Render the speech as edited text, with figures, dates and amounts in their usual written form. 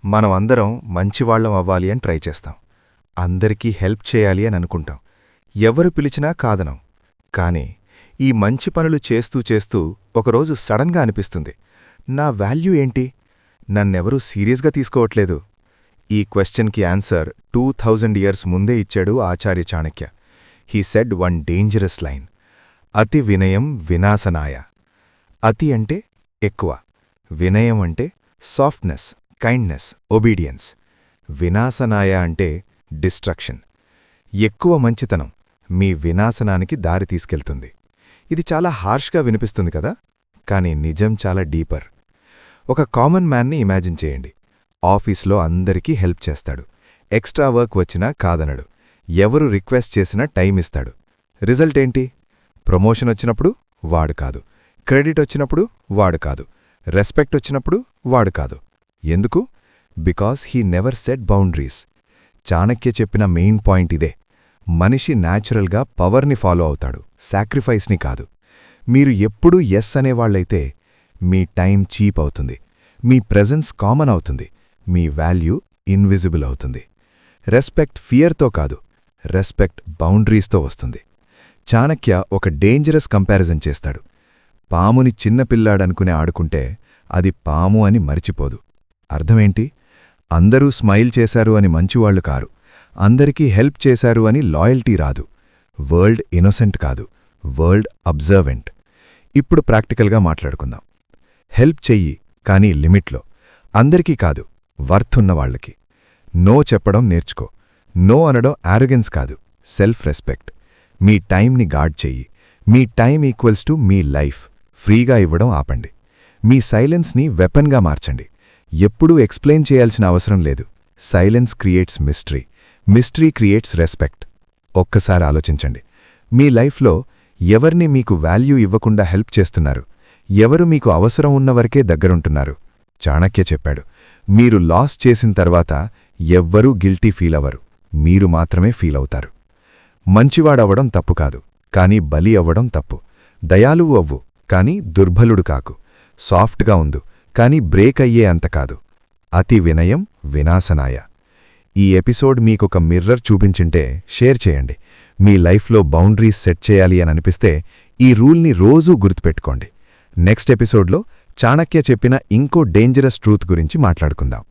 మనం అందరం మంచివాళ్లం అవ్వాలి అని ట్రై చేస్తాం. అందరికీ హెల్ప్ చేయాలి అని అనుకుంటాం. ఎవరు పిలిచినా కాదనం. కాని ఈ మంచి పనులు చేస్తూ చేస్తూ ఒకరోజు సడన్గా అనిపిస్తుంది, నా వాల్యూ ఏంటి? నన్నెవరూ సీరియస్గా తీసుకోవట్లేదు. ఈ క్వశ్చన్కి ఆన్సర్ 2000 ఇయర్స్ ముందే ఇచ్చాడు Acharya Chanakya. He said one dangerous line, అతి వినయం వినాశనాయ. అతి అంటే ఎక్కువ, వినయం అంటే సాఫ్ట్నెస్, కైండ్నెస్, ఒబీడియన్స్. వినాశనాయ అంటే డిస్ట్రక్షన్. ఎక్కువ మంచితనం మీ వినాశనానికి దారి తీసుకెళ్తుంది. ఇది చాలా హార్ష్గా వినిపిస్తుంది కదా, కానీ నిజం చాలా డీపర్. ఒక కామన్ మ్యాన్ని ఇమాజిన్ చేయండి. ఆఫీస్లో అందరికీ హెల్ప్ చేస్తాడు. ఎక్స్ట్రా వర్క్ వచ్చినా కాదనడు. ఎవరు రిక్వెస్ట్ చేసినా టైం ఇస్తాడు. రిజల్ట్ ఏంటి? ప్రమోషన్ వచ్చినప్పుడు వాడు కాదు, క్రెడిట్ వచ్చినప్పుడు వాడు కాదు, రెస్పెక్ట్ వచ్చినప్పుడు వాడు కాదు. ఎందుకు? Because he never set boundaries. Chanakya చెప్పిన మెయిన్ పాయింట్ ఇదే. మనిషి న్యాచురల్గా పవర్ని ఫాలో అవుతాడు, సాక్రిఫైస్ని కాదు. మీరు ఎప్పుడూ ఎస్ అనేవాళ్లైతే మీ టైం చీప్ అవుతుంది, మీ ప్రెజెన్స్ కామన్ అవుతుంది, మీ వాల్యూ ఇన్విజిబుల్ అవుతుంది. రెస్పెక్ట్ ఫియర్తో కాదు, రెస్పెక్ట్ బౌండరీస్తో వస్తుంది. చాణక్య ఒక డేంజరస్ కంపారిజన్ చేస్తాడు. పాముని చిన్నపిల్లాడనుకునే ఆడుకుంటే అది పాము అని మరిచిపోదు. అర్థమేంటి? అందరూ స్మైల్ చేశారు అని మంచివాళ్లు కారు, అందరికీ హెల్ప్ చేశారు అని లాయల్టీ రాదు. వరల్డ్ ఇన్నోసెంట్ కాదు, వరల్డ్ అబ్జర్వెంట్. ఇప్పుడు ప్రాక్టికల్గా మాట్లాడుకుందాం. హెల్ప్ చెయ్యి, కానీ లిమిట్లో. అందరికీ కాదు, వర్తున్నవాళ్లకి. నో చెప్పడం నేర్చుకో. నో అనడం ఆరోగెన్స్ కాదు, సెల్ఫ్ రెస్పెక్ట్. మీ టైంని గార్డ్ చెయ్యి. మీ టైం ఈక్వల్స్ టు మీ లైఫ్. ఫ్రీగా ఇవ్వడం ఆపండి. మీ సైలెన్స్ని వెపన్గా మార్చండి. ఎప్పుడూ ఎక్స్ప్లెయిన్ చేయాల్సిన అవసరం లేదు. Silence creates mystery, mystery creates respect. ఒక్కసారి ఆలోచించండి. మీ లైఫ్లో ఎవర్ని మీకు వాల్యూ ఇవ్వకుండా హెల్ప్ చేస్తున్నారు? ఎవరు మీకు అవసరం ఉన్నవరకే దగ్గరుంటున్నారు? చాణక్య చెప్పాడు, మీరు లాస్ చేసిన తర్వాత ఎవ్వరూ గిల్టీ ఫీలవ్వరు, మీరు మాత్రమే ఫీలవుతారు. మంచివాడవడం తప్పు కాదు, కానీ బలి అవ్వడం తప్పు. దయాలువు అవ్వు, కాని దుర్బలుడు కాకు. సాఫ్ట్గా ఉండు, కాని బ్రేక్ అయ్యే అంత కాదు. అతి వినయం వినాశనాయ. ఈ ఎపిసోడ్ మీకొక మిర్రర్ చూపించింటే షేర్ చేయండి. మీ లైఫ్లో బౌండరీస్ సెట్ చేయాలి అని అనిపిస్తే ఈ రూల్ని రోజూ గుర్తుపెట్టుకోండి. నెక్స్ట్ ఎపిసోడ్లో చాణక్య చెప్పిన ఇంకో డేంజరస్ ట్రూత్ గురించి మాట్లాడుకుందాం.